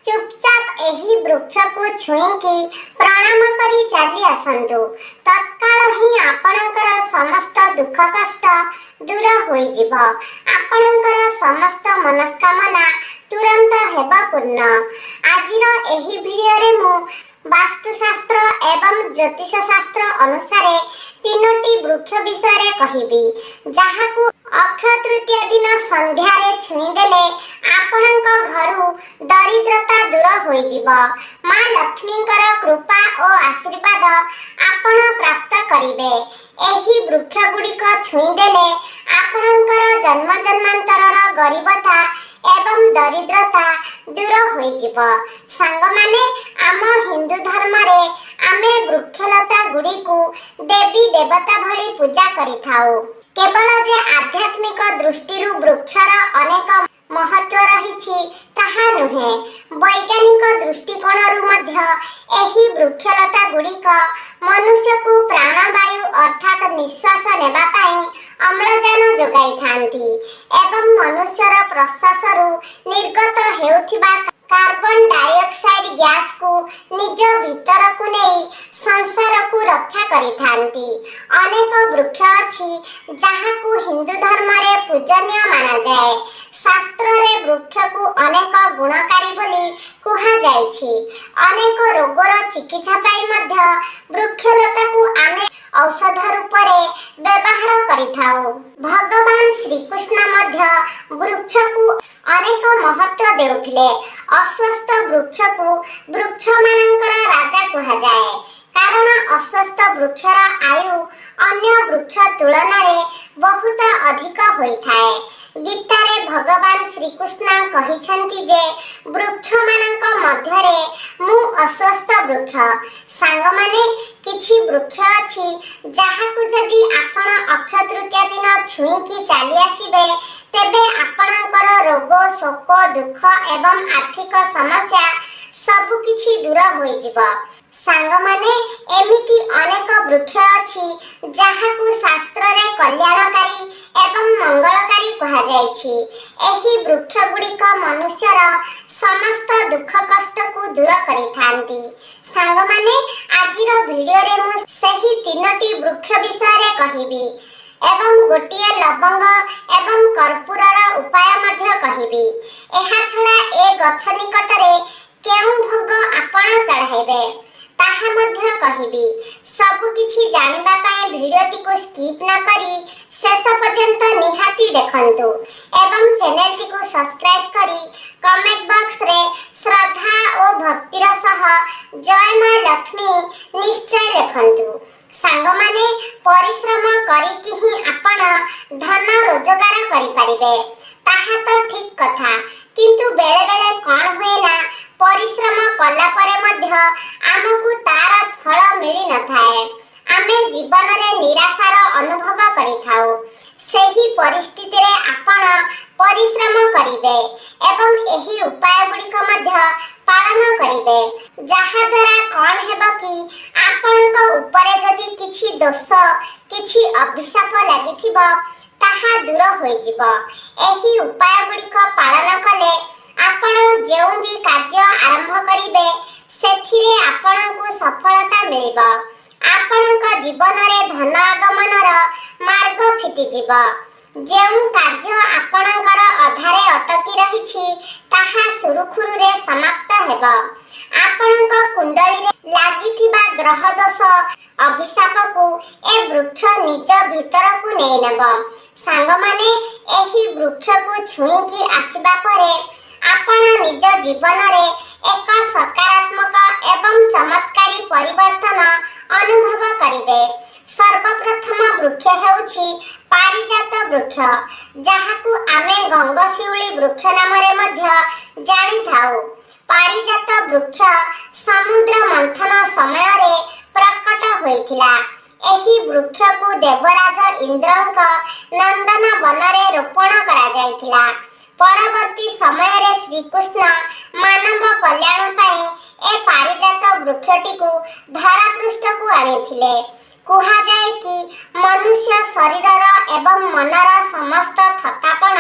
चुपचाप एही वृक्ष को छुईकी प्रणाम करी चली आसंतु। तत्काल ही आपणकर समस्त दुख कष्ट दूर होई जिव। आपणकर समस्त मनस्कामना तुरंत हेबा पूर्ण। आजिर एही वीडियो रे मु वास्तुशास्त्र एवं ज्योतिष शास्त्र अनुसार तीनोटी वृक्ष विषय कहिबी, जहाकू अक्षय तृतीया दिन संध्या रे छुई देले आपणक घरु दरिद्रता दूर होई जिव। मां लक्ष्मीकर कृपा और आशीर्वाद आपण प्राप्त करिवे। एही वृक्ष गुड़िक छुई देले आपणकर जन्म जन्मांतरर गरीबता एवं दरिद्रता दूर होई जिव। सांग माने आम हिंदू धर्म रे आमे वृक्षलता गुड़िकु देवी देवता भली पूजा करिथाउ। केवल जे आध्यात्मिक दृष्टिरु वृक्षर अनेक महत्व रहिछि ताहा नुहे, वैज्ञानिक दृष्टिकोणरु मध्य एही वृक्षलता गुड़िक मनुष्यकु प्राणवायु अर्थात निश्वास नेबा पई अम्लजान जोगाई थांती एवं मनुष्यर प्रश्वासरु निर्गत हेउथिबा कार्बन डाइऑक्साइड गैस को निज भीतर को नहीं संसार को रक्षा करी थांती। अनेक वृक्ष अछि जहाँ को हिंदू धर्म रे पूजनीय माना जाए। शास्त्र रे वृक्ष को अनेक गुणकारी बोली कुहा जायछि। अनेक रोगर चिकित्सा पाई मध्य वृक्षलता को आमे औषध रूप रे व्यवहार करिथाउ। भगवान श्री कृष्ण मध्य वृक्ष को अनेक महत्व देउथिले। अस्वस्थ वृक्ष को वृक्ष मानकर राजा कुहा जाए, कारण अस्वस्थ वृक्षर आयु अन्य वृक्ष तुलना रे बहुत अधिक होइथाए। गीता रे भगवान श्री कृष्ण कहिछंती जे वृक्ष मानक मध्य रे मु अस्वस्थ वृक्ष। सांग माने किछि वृक्ष अछि जहाकु जदि आपण अक्षय तृतीया दिन छुईकी चली आसीबे तेबे आपणकर रोग शोक दुख एवं आर्थिक समस्या सब किछि दूर होई जिव। सांग माने एमिति अनेक वृक्ष अछि जहाकु शास्त्र रे कल्याणकारी एवं मंगलकारी कहा जायछि। एही वृक्ष गुड़िक मनुष्यर समस्त दुख कष्ट को दूर करिथांती। सांग माने आजिर वीडियो रे मु सही तीनोटी वृक्ष विषय रे कहिबी एवं गोटिए लवंग एवं कर्पूरर उपाय मध्य कहिबी। एहा छडा ए गछ निकट रे केउ भोग आपण चढ़ाइबे ताहा मध्य कहिबी। सब किछि जानिबा पय वीडियोटी को स्किप न करी शेष पर्यंत निहाती देखंतु एवं चैनल टी को सब्सक्राइब करी कमेंट बॉक्स रे श्रद्धा और भक्तिर सह जय मां लक्ष्मी निश्चय लिखंतु। सांग माने परिश्रम करिकि ही आपण धन रोजगार करि परिबे ताहा तो ठीक कथा, किंतु बेले बेले कोन होए ना परिश्रम कला परे मध्य आमकु तार फल मिली न थाए। आमे जीवन रे निराशार अनुभव करिथाउ। सेही परिस्थिति रे आपण परिश्रम करिवे एवं एही उपाय गुड़िक मध्य पालन करिवे, जहा द्वारा कोन हेबो कि आपनक ऊपर जदि किछि दोष किछि अभिशाप लागिथिबो ताहा दूर होई जिवो। एही उपाय गुड़िक पालन कले आपण जेउ भी कार्य आरंभ करिवे सेथिरे आपणकु सफलता मिलिबो। आपणक जीवन रे धन आगमनर मार्ग फिटी जिवो। जेउ कार्य आपणकर अधारे अटकी रहिछि ताहा सुरुखुरु रे समाप्त हेबो। आपणक कुंडली रे लागिथिबा ग्रह दोष अभिशाप को ए वृक्ष निज भीतर को नै नेबो। सांग माने एही वृक्ष को छुईकी आसीबा परे आपण निज जीवन रे एक सकारात्मक एवं चमत्कारी परिवर्तन अनुभव करिवे। सर्वप्रथम वृक्ष हेउछि पारिजात वृक्ष, जहाकु आमे गंगशिउली वृक्ष नाम रे मध्य जानि थाउ। पारिजात वृक्ष समुद्र मंथन समय रे प्रकट होइथिला। एही वृक्ष को देवराज इंद्रक नंदन वन रे रोपण करा जायथिला। परवर्ती समय रे श्री कृष्ण मानव कल्याण पाई ए पारिजात वृक्षटी को धरा पृष्ठ को आनिथिले। कुहा जाए कि मनुष्य शरीरर एवं मनर समस्त थकापन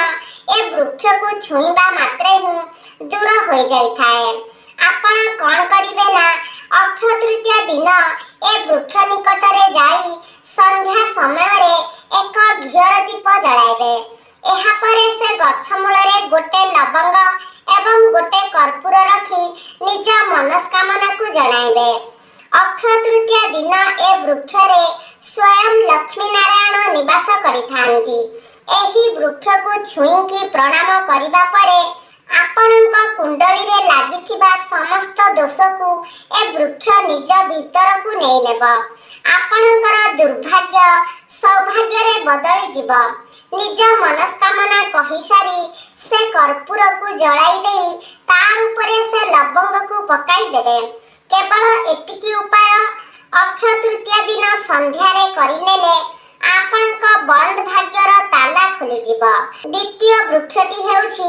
ए वृक्ष को छुईबा मात्रे ही दूर हो जाए। ଆପଣ କଣ କରିବେ ନା ଅକ୍ଷୟ ତୃତୀୟା ଦିନ ଏ ବୃକ୍ଷ ନିକଟରେ ଯାଇ ସନ୍ଧ୍ୟା ସମୟରେ ଏକ ଘିଅର ଦୀପ ଜଳାଇବେ। ଏହାପରେ ସେ ଗଛ ମୂଳରେ ଗୋଟେ ଲବଙ୍ଗ ଏବଂ ଗୋଟେ କର୍ପୂର ରଖି ନିଜ ମନସ୍କାମନାକୁ ଜଣାଇବେ। ଅକ୍ଷୟ ତୃତୀୟା ଦିନ ଏ ବୃକ୍ଷରେ ସ୍ୱୟଂ ଲକ୍ଷ୍ମୀ ନାରାୟଣ ନିବାସ କରିଥାନ୍ତି। ଏହି ବୃକ୍ଷକୁ ଛୁଇଁକି ପ୍ରଣାମ କରିବା ପରେ ଆପଣଙ୍କ କୁଣ୍ଡଳୀରେ ଲାଗିଥିବା ସମସ୍ତ ଦୋଷକୁ ଏ ବୃକ୍ଷ ନିଜ ଭିତରକୁ ନେଇନେବ। ଆପଣଙ୍କର ଦୁର୍ଭାଗ୍ୟ ସୌଭାଗ୍ୟରେ ବଦଳିଯିବ। ନିଜ ମନସ୍କାମନା କହିସାରି ସେ କର୍ପୂରକୁ ଜଳାଇ ଦେଇ ତା ଉପରେ ସେ ଲବଙ୍ଗକୁ ପକାଇ ଦେବେ। କେବଳ ଏତିକି ଉପାୟ ଅକ୍ଷୟ ତୃତୀୟା ଦିନ ସନ୍ଧ୍ୟାରେ କରିନେଲେ ଆପଣଙ୍କ ବନ୍ଦ ଭାଗ୍ୟର ତାଲା ଖୋଲିଯିବ। ଦ୍ୱିତୀୟ ବୃକ୍ଷଟି ହେଉଛି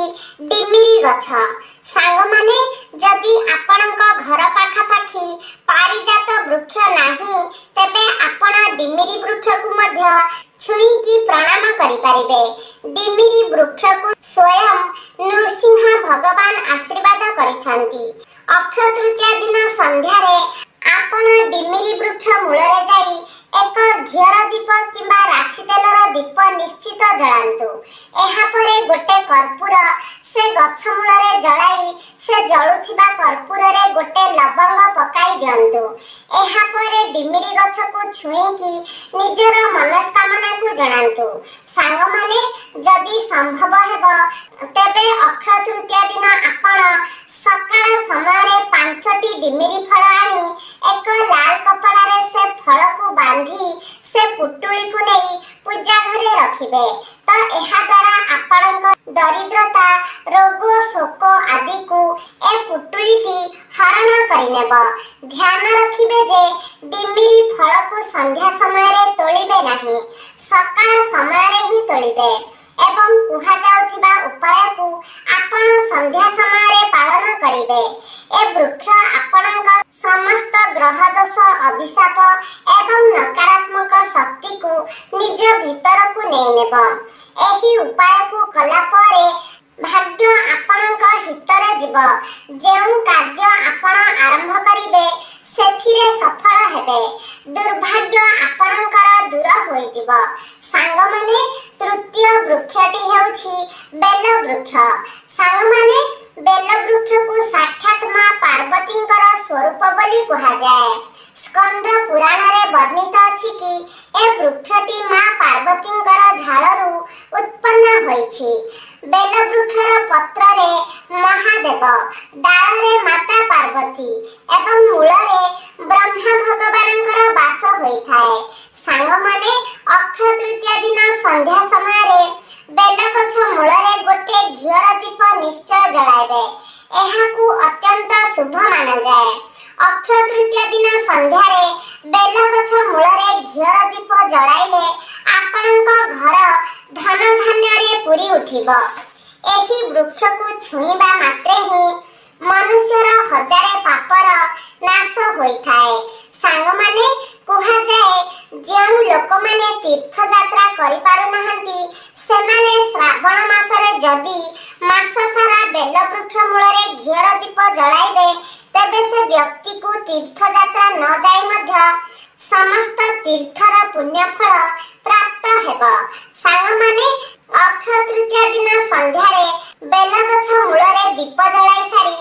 ଡିମିରି ଗଛ। ସାଙ୍ଗମାନେ, ଯଦି ଆପଣଙ୍କ ଘର ପାଖାପାଖି ପାରିଜାତ ବୃକ୍ଷ ନାହିଁ ତେବେ ଆପଣ ଡିମିରି ବୃକ୍ଷକୁ ମଧ୍ୟ ଛୁଇଁକି ପ୍ରଣାମ କରିପାରିବେ। ଡିମିରି ବୃକ୍ଷକୁ ସ୍ୱୟଂ ନୃସିଂହ ଭଗବାନ ଆଶୀର୍ବାଦ କରିଛନ୍ତି। ଅକ୍ଷୟ ତୃତୀୟା ଦିନ ସନ୍ଧ୍ୟାରେ ଆପଣ ଡିମିରି ବୃକ୍ଷ ମୂଳରେ ଯାଇ ଏକ ଘିଅର ଦୀପ କିମ୍ବା ରାଶି ତେଲର ଦୀପ ନିଶ୍ଚିତ ଜଳାନ୍ତୁ। ଏହାପରେ ଗୋଟେ କର୍ପୂର ସେ ଗଛ ମୂଳରେ ଜଳାଇ ସେ ଜଳୁଥିବା କର୍ପୂରରେ ଗୋଟେ ଲବଙ୍ଗ ପକାଇ ଦିଅନ୍ତୁ। ଏହାପରେ ଡିମିରି ଗଛକୁ ଛୁଇଁକି ନିଜର ମନସ୍କାମନାକୁ ଜଣାନ୍ତୁ। ସାଙ୍ଗମାନେ, ଯଦି ସମ୍ଭବ ହେବ ତେବେ ଅକ୍ଷୟ ତୃତୀୟା ଦିନ ଆପଣ ସକାଳ ସମୟରେ 5ଟି ଡିମିରି ଫଳ ଆଣି ଏକ ଲାଲ କପଡ଼ାରେ ସେ ଫଳକୁ ବାନ୍ଧି ସେ ପୁଟୁଳିକୁ ନେଇ ପୂଜା ଘରେ ରଖିବେ। ତ ଏହା ଦ୍ୱାରା ଆପଣଙ୍କ ଦରିଦ୍ରତା, ରୋଗ, ଶୋକ ଆଦିକୁ ଏ ପୁଟୁଳିଟି ହରଣ କରିନେବ। ଧ୍ୟାନ ରଖିବେ ଯେ ଡିମିରି ଫଳକୁ ସନ୍ଧ୍ୟା ସମୟରେ ତୋଳିବେ ନାହିଁ, ସକାଳ ସମୟରେ ହିଁ ତୋଳିବେ ଏବଂ କୁହାଯାଉଥିବା ଉପାୟକୁ ଆପଣ ସନ୍ଧ୍ୟା ସମୟରେ ପାଳନ କରିବେ। ଏ ବୃକ୍ଷ ଆପଣଙ୍କ ସମସ୍ତ ଗ୍ରହ ଦୋଷ, ଅଭିଶାପ ଏବଂ ନକାରାତ୍ମକ ଶକ୍ତିକୁ ନିଜ ଭିତରକୁ ନେଇନେବ। ଏହି ଉପାୟକୁ କଲା ପରେ ଭାଗ୍ୟ ଆପଣଙ୍କ ହିତରେ ଯିବ। ଯେଉଁ କାର୍ଯ୍ୟ ଆପଣ ଆରମ୍ଭ କରିବେ ସେଥିରେ ସଫଳ ହେବେ। ଦୁର୍ଭାଗ୍ୟ ଆପଣଙ୍କର ଦୂର ହୋଇଯିବ। ସାଙ୍ଗମାନେ, ତୃତୀୟ ବୃକ୍ଷଟି ହେଉଛି ବେଲ ବୃକ୍ଷ। ସାଙ୍ଗମାନେ, ବେଲ ବୃକ୍ଷକୁ ସାକ୍ଷାତ ମା ପାର୍ବତୀଙ୍କର ସ୍ୱରୂପ ବୋଲି କୁହାଯାଏ। ସ୍କନ୍ଦ ପୁରାଣରେ ବର୍ଣ୍ଣିତ ଅଛି କି ଏ ବୃକ୍ଷଟି ମା ପାର୍ବତୀଙ୍କର ଝାଳରୁ ଉତ୍ପନ୍ନ ହୋଇଛି। ବେଲ ବୃକ୍ଷର ପତ୍ରରେ ମହାଦେବ, ଡାଳରେ ମାତା ପାର୍ବତୀ ଏବଂ ମୂଳରେ ବ୍ରହ୍ମା ଭଗବାନଙ୍କର ବାସ ହୋଇଥାଏ। ସାଙ୍ଗମାନେ, ଅକ୍ଷୟ ତୃତୀୟା ଦିନ ସନ୍ଧ୍ୟା ସମୟରେ ବେଲଗଛ ମୂଳରେ ଗୋଟେ ଘିଅର ଦୀପ ନିଶ୍ଚୟ ଜଳାଇବେ। ଏହାକୁ ଅତ୍ୟନ୍ତ ଶୁଭ ମାନାଯାଏ। ଅକ୍ଷୟ ତୃତୀୟା ଦିନ ସନ୍ଧ୍ୟାରେ ବେଲଗଛ ମୂଳରେ ଘିଅର ଦୀପ ଜଳାଇଲେ ଆପଣଙ୍କ ଘର ଧନ ଧାନ୍ୟରେ ପୂରି ଉଠିବ। ଏହି ବୃକ୍ଷକୁ ଛୁଇଁବା ମାତ୍ରେ ହିଁ ମନୁଷ୍ୟର 1000 ପାପର ନାଶ ହୋଇଥାଏ। ସାଙ୍ଗମାନେ, କୁହାଯାଏ ଯେଉଁ ଲୋକମାନେ ତୀର୍ଥଯାତ୍ରା କରିପାରୁନାହାନ୍ତି ସେମାନେ ଶ୍ରାବଣ ମାସରେ ଯଦି ମାସ ସାରା ବେଲ ବୃକ୍ଷ ମୂଳରେ ଘିଅର ଦୀପ ଜଳାଇବେ ତେବେ ସେ ବ୍ୟକ୍ତିକୁ ତୀର୍ଥଯାତ୍ରା ନ ଯାଇ ମଧ୍ୟ ସମସ୍ତ ତୀର୍ଥର ପୁଣ୍ୟ ଫଳ ପ୍ରାପ୍ତ ହେବ। ସାଙ୍ଗମାନେ, ଅକ୍ଷୟ ତୃତୀୟା ଦିନ ସନ୍ଧ୍ୟାରେ ବେଲଗଛ ମୂଳରେ ଦୀପ ଜଳାଇ ସାରି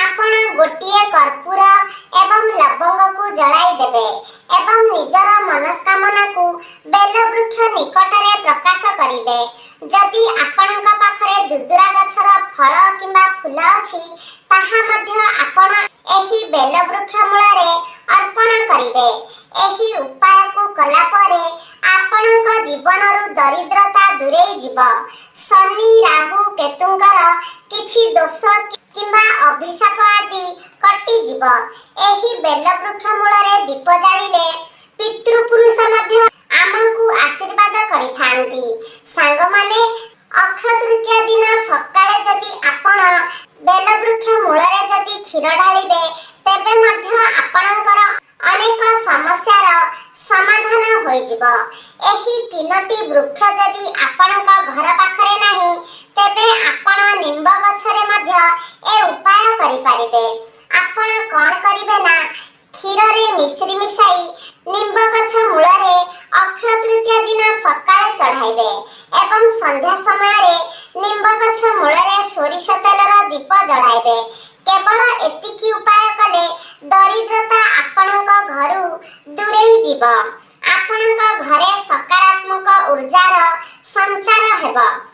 ଆପଣ ଗୋଟିଏ କର୍ପୂର ଏବଂ ଲବଙ୍ଗକୁ ଜଳାଇ ଦେବେ ଏବଂ ନିଜର ମନସ୍କାମନାକୁ ବେଲବୃକ୍ଷ ନିକଟରେ ପ୍ରକାଶ କରିବେ। ଯଦି ଆପଣଙ୍କ ପାଖରେ ଦୁଦୁରା ଗଛର ଫଳ କିମ୍ବା ଫୁଲ ଅଛି ତାହା ମଧ୍ୟ ଆପଣ ଏହି ବେଲବୃକ୍ଷ ମୂଳରେ ଅର୍ପଣ କରିବେ। ଏହି ଉପାୟକୁ କଲା ପରେ ଆପଣଙ୍କ ଜୀବନରୁ ଦରିଦ୍ରତା ଦୂରେଇ ଯିବ। ଶନି, ରାହୁ, କେତୁଙ୍କର କିଛି ଦୋଷ କିମ୍ବା ଅଭିଶାପ ଆଦି କଟିଯିବ। ଏହି ବେଲବୃକ୍ଷ ମୂଳରେ ଦୀପ ଜାଳିଲେ ପିତୃପୁରୁଷ ମଧ୍ୟ ଆମକୁ ଆଶୀର୍ବାଦ କରିଥାନ୍ତି। ସାଙ୍ଗମାନେ, ଅକ୍ଷୟ ତୃତୀୟା ଦିନ ସକାଳେ ଯଦି ଆପଣ ବେଲବୃକ୍ଷ ମୂଳରେ ଯଦି କ୍ଷୀର ଢାଳିବେ ତେବେ ମଧ୍ୟ ଆପଣଙ୍କର ଅନେକ ସମସ୍ୟାର ସମାଧାନ ହୋଇଯିବ। ଏହି 3ଟି ବୃକ୍ଷ ଯଦି ଆପଣଙ୍କ ଘର ପାଖରେ ନାହିଁ ତେବେ ଆପଣ ନିମ୍ବ ଗଛରେ ମଧ୍ୟ ଏ ଉପାୟ କରିପାରିବେ। ଆପଣ କଣ କରିବେ ନା କ୍ଷୀରରେ ମିଶ୍ରି ମିଶାଇ ନିମ୍ବ ଗଛ ମୂଳରେ ଅକ୍ଷୟ ତୃତୀୟା ଦିନ ସକାଳେ ଚଢ଼ାଇବେ ଏବଂ ସନ୍ଧ୍ୟା ସମୟରେ ନିମ୍ବ ଗଛ ମୂଳରେ ସୋରିଷ ତେଲର ଦୀପ ଜଳାଇବେ। କେବଳ ଏତିକି ଉପାୟ କଲେ ଦରିଦ୍ରତା ଆପଣଙ୍କ ଘରୁ ଦୂରେଇ ଯିବ। ଆପଣଙ୍କ ଘରେ ସକାରାତ୍ମକ ଊର୍ଜାର ସଞ୍ଚାର ହେବ।